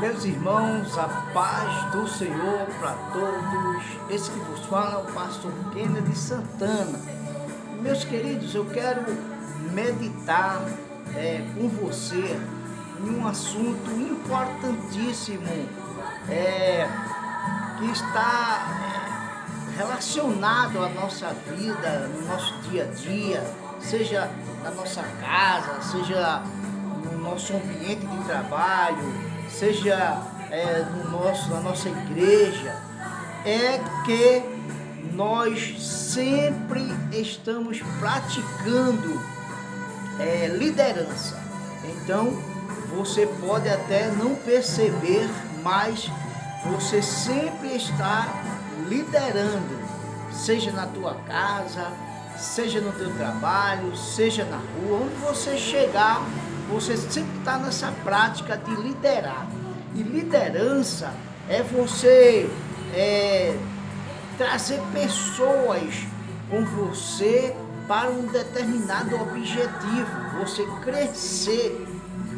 Meus irmãos, a paz do Senhor para todos. Esse que vos fala é o pastor Kennedy Santana. Meus queridos, eu quero meditar com você em um assunto importantíssimo que está relacionado à nossa vida, no nosso dia a dia, seja na nossa casa, seja no nosso ambiente de trabalho, seja na nossa igreja, é que nós sempre estamos praticando liderança. Então, você pode até não perceber, mas você sempre está liderando, seja na tua casa, seja no teu trabalho, seja na rua, onde você chegar, você sempre está nessa prática de liderar. E liderança é você trazer pessoas com você para um determinado objetivo, você crescer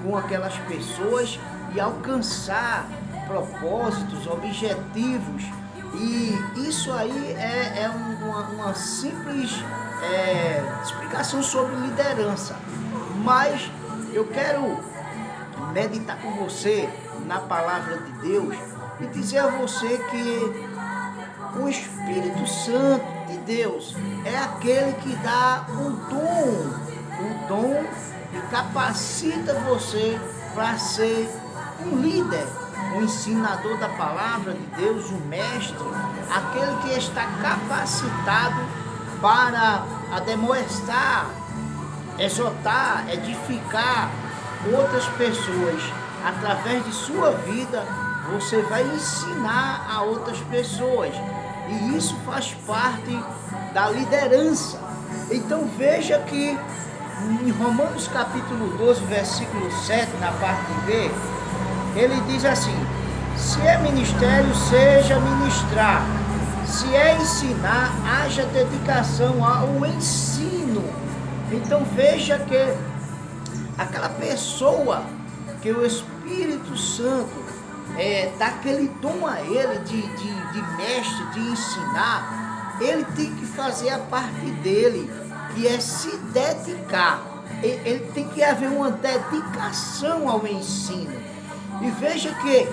com aquelas pessoas e alcançar propósitos, objetivos. E isso aí é uma simples explicação sobre liderança. Mas eu quero meditar com você na palavra de Deus e dizer a você que o Espírito Santo de Deus é aquele que dá o dom e capacita você para ser um líder, um ensinador da palavra de Deus, um mestre, aquele que está capacitado para admoestar, exortar, edificar outras pessoas. Através de sua vida, você vai ensinar a outras pessoas. E isso faz parte da liderança. Então veja que em Romanos capítulo 12, versículo 7, na parte B, ele diz assim: se é ministério, seja ministrar. Se é ensinar, haja dedicação ao ensino. Então veja que aquela pessoa que o Espírito Santo dá aquele dom a ele de mestre, de ensinar, ele tem que fazer a parte dele, que é se dedicar. Ele tem que haver uma dedicação ao ensino. E veja que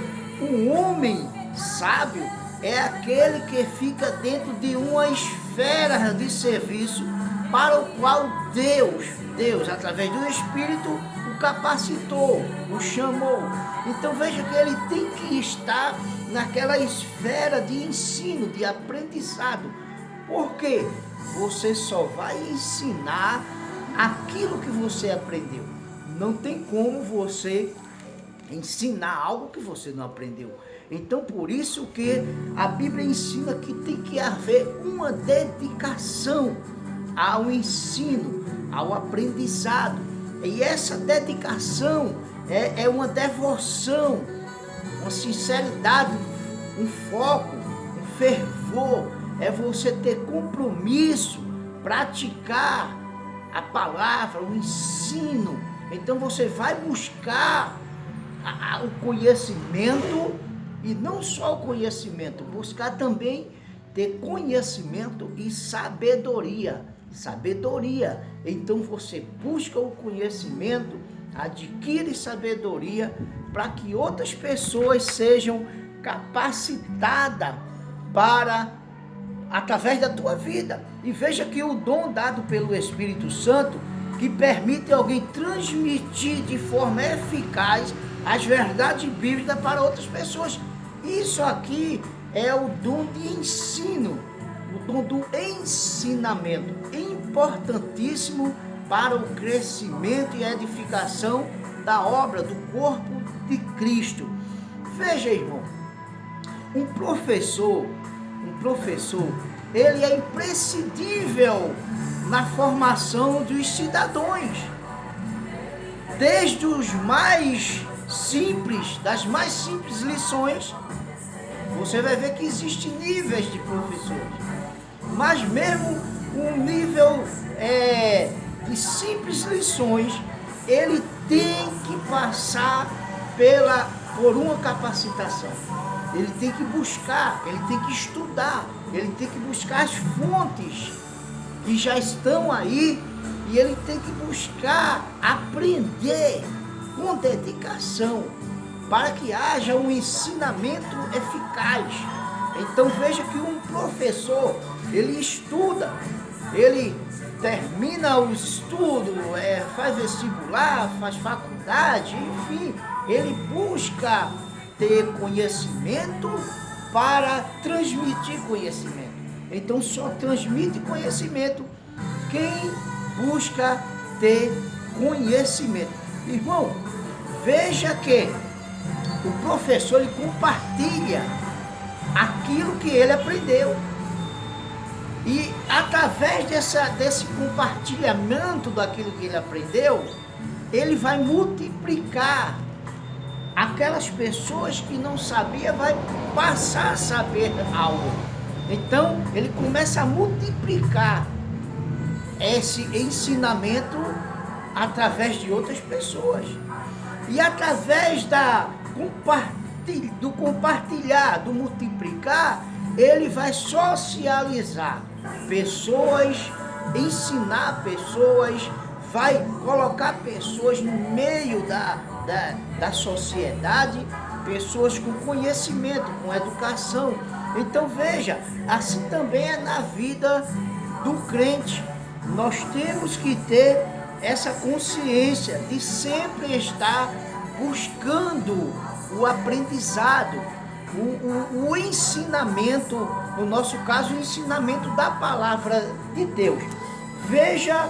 o homem sábio é aquele que fica dentro de uma esfera de serviço para o qual Deus, através do Espírito, o capacitou, o chamou. Então veja que ele tem que estar naquela esfera de ensino, de aprendizado. Porque você só vai ensinar aquilo que você aprendeu. Não tem como você ensinar algo que você não aprendeu. Então por isso que a Bíblia ensina que tem que haver uma dedicação ao ensino, ao aprendizado. E essa dedicação é uma devoção, uma sinceridade, um foco, um fervor. É você ter compromisso, praticar a palavra, o ensino. Então você vai buscar o conhecimento, e não só o conhecimento, buscar também ter conhecimento e sabedoria. Então você busca o conhecimento, adquire sabedoria para que outras pessoas sejam capacitadas através da tua vida. E veja que o dom dado pelo Espírito Santo, que permite alguém transmitir de forma eficaz as verdades bíblicas para outras pessoas. Isso aqui é o dom de ensino, o dom do ensinamento, importantíssimo para o crescimento e edificação da obra do corpo de Cristo. Veja, irmão, um professor, ele é imprescindível na formação dos cidadãos, desde os mais simples, das mais simples lições. Você vai ver que existem níveis de professores, mas mesmo um nível de simples lições, ele tem que passar por uma capacitação. Ele tem que buscar, ele tem que estudar, ele tem que buscar as fontes que já estão aí e ele tem que buscar aprender com dedicação para que haja um ensinamento eficaz. Então veja que um professor, ele estuda, ele termina o estudo, faz vestibular, faz faculdade, enfim, ele busca ter conhecimento para transmitir conhecimento. Então só transmite conhecimento quem busca ter conhecimento. Irmão, veja que o professor ele compartilha aquilo que ele aprendeu. E através desse compartilhamento daquilo que ele aprendeu, ele vai multiplicar. Aquelas pessoas que não sabiam vai passar a saber algo. Então ele começa a multiplicar esse ensinamento através de outras pessoas. E através do compartilhar, do multiplicar, ele vai socializar pessoas, ensinar pessoas, vai colocar pessoas no meio da sociedade, pessoas com conhecimento, com educação. Então veja, assim também é na vida do crente. Nós temos que ter essa consciência de sempre estar buscando o aprendizado, o ensinamento, no nosso caso, o ensinamento da palavra de Deus. Veja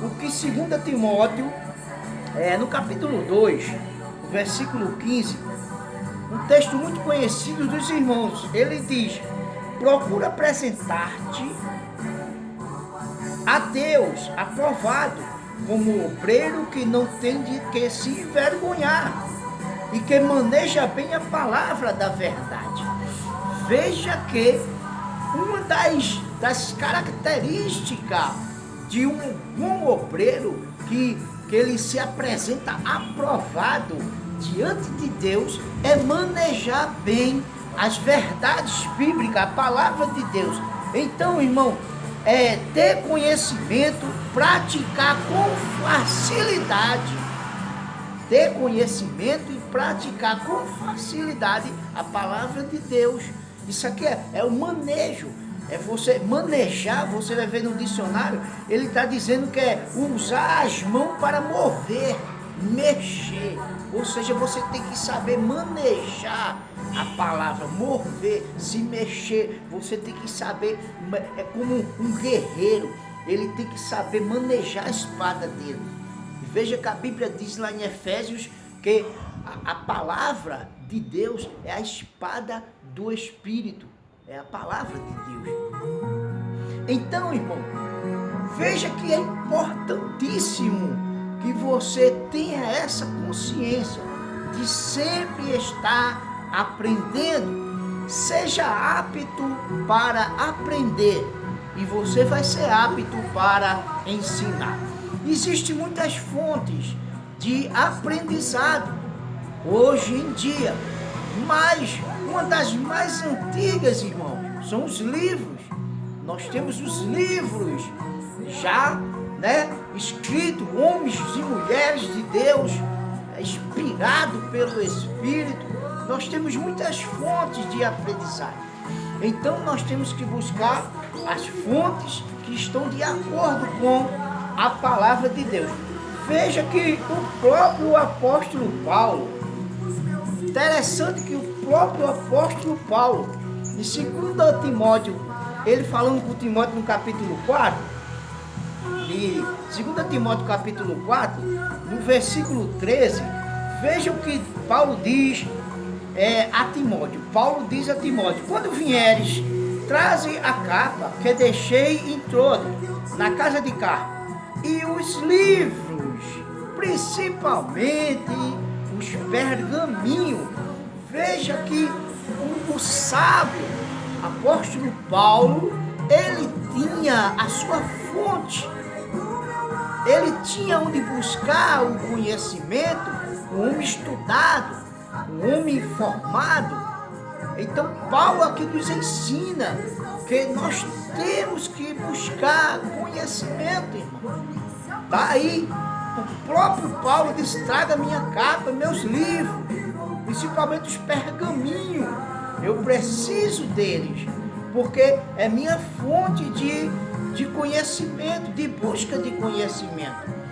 o que 2 Timóteo, no capítulo 2, versículo 15, um texto muito conhecido dos irmãos, ele diz: procura apresentar-te a Deus aprovado, como obreiro que não tem de que se envergonhar e que maneja bem a palavra da verdade. Veja que uma das características de um bom obreiro que ele se apresenta aprovado diante de Deus é manejar bem as verdades bíblicas, a palavra de Deus. Então, irmão, ter conhecimento, praticar com facilidade. Ter conhecimento e praticar com facilidade a palavra de Deus. Isso aqui é o manejo. É você manejar, você vai ver no dicionário, ele está dizendo que é usar as mãos para mover, mexer. Ou seja, você tem que saber manejar a palavra, mover, se mexer. Você tem que saber, é como um guerreiro, ele tem que saber manejar a espada dele. Veja que a Bíblia diz lá em Efésios que a palavra de Deus é a espada do Espírito. É a palavra de Deus. Então, irmão, veja que é importantíssimo que você tenha essa consciência de sempre estar aprendendo. Seja apto para aprender e você vai ser apto para ensinar. Existem muitas fontes de aprendizado hoje em dia, mas uma das mais antigas, irmão, são os livros. Nós temos os livros já, escritos, homens e mulheres de Deus, inspirado pelo Espírito. Nós temos muitas fontes de aprendizagem. Então nós temos que buscar as fontes que estão de acordo com a palavra de Deus. Veja que o próprio apóstolo Paulo, interessante que o próprio apóstolo Paulo, em 2 Timóteo, ele falando com Timóteo no capítulo 4, de 2 Timóteo capítulo 4, no versículo 13, veja o que Paulo diz a Timóteo. Paulo diz a Timóteo: quando vieres, traze a capa que deixei em Troade, na casa de Carpo, e os livros, principalmente os pergaminhos. Veja que o sábio apóstolo Paulo, ele tinha a sua fonte, ele tinha onde buscar o conhecimento, um homem estudado, um homem formado. Então Paulo aqui nos ensina que nós temos que buscar conhecimento, irmão. Tá aí, o próprio Paulo diz: traga minha capa, meus livros, principalmente os pergaminhos. Eu preciso deles, porque é minha fonte de conhecimento, de busca de conhecimento.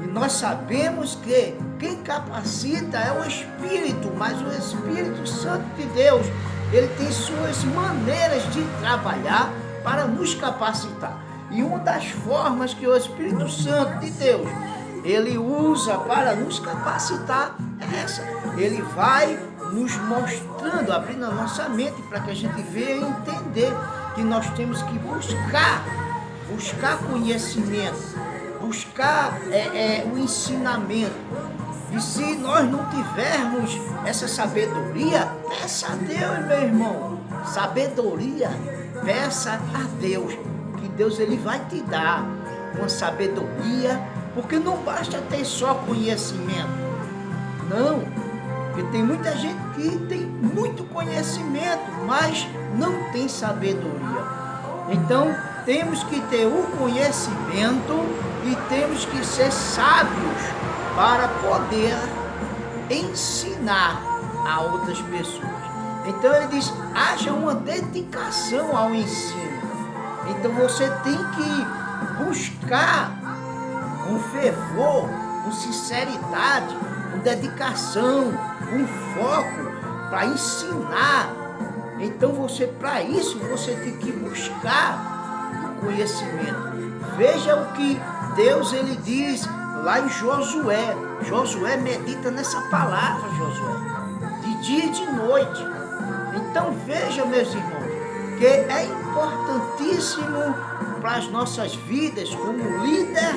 E nós sabemos que quem capacita é o Espírito, mas o Espírito Santo de Deus, ele tem suas maneiras de trabalhar para nos capacitar. E uma das formas que o Espírito Santo de Deus, ele usa para nos capacitar é essa. Ele vai nos mostrando, abrindo a nossa mente para que a gente veja e entender que nós temos que buscar conhecimento, buscar o ensinamento. E se nós não tivermos essa sabedoria, peça a Deus, meu irmão. Sabedoria, peça a Deus, que Deus ele vai te dar uma sabedoria, porque não basta ter só conhecimento. Não, porque tem muita gente que tem muito conhecimento, mas não tem sabedoria. Então, temos que ter o conhecimento e temos que ser sábios para poder ensinar a outras pessoas. Então ele diz: haja uma dedicação ao ensino. Então você tem que buscar com fervor, com sinceridade, com dedicação, com foco para ensinar. Então para isso você tem que buscar o conhecimento. Veja o que Deus ele diz lá em Josué. Josué medita nessa palavra, Josué, de dia e de noite. Então veja, meus irmãos, que é importantíssimo para as nossas vidas como líder,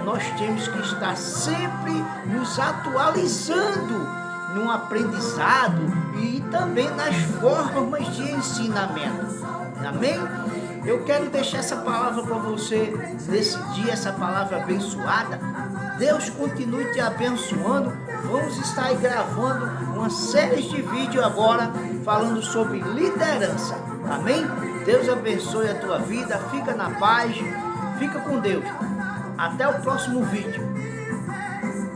nós temos que estar sempre nos atualizando no aprendizado e também nas formas de ensinamento. Amém? Eu quero deixar essa palavra para você nesse dia, essa palavra abençoada. Deus continue te abençoando. Vamos estar aí gravando uma série de vídeos agora falando sobre liderança. Amém? Deus abençoe a tua vida. Fica na paz. Fica com Deus. Até o próximo vídeo.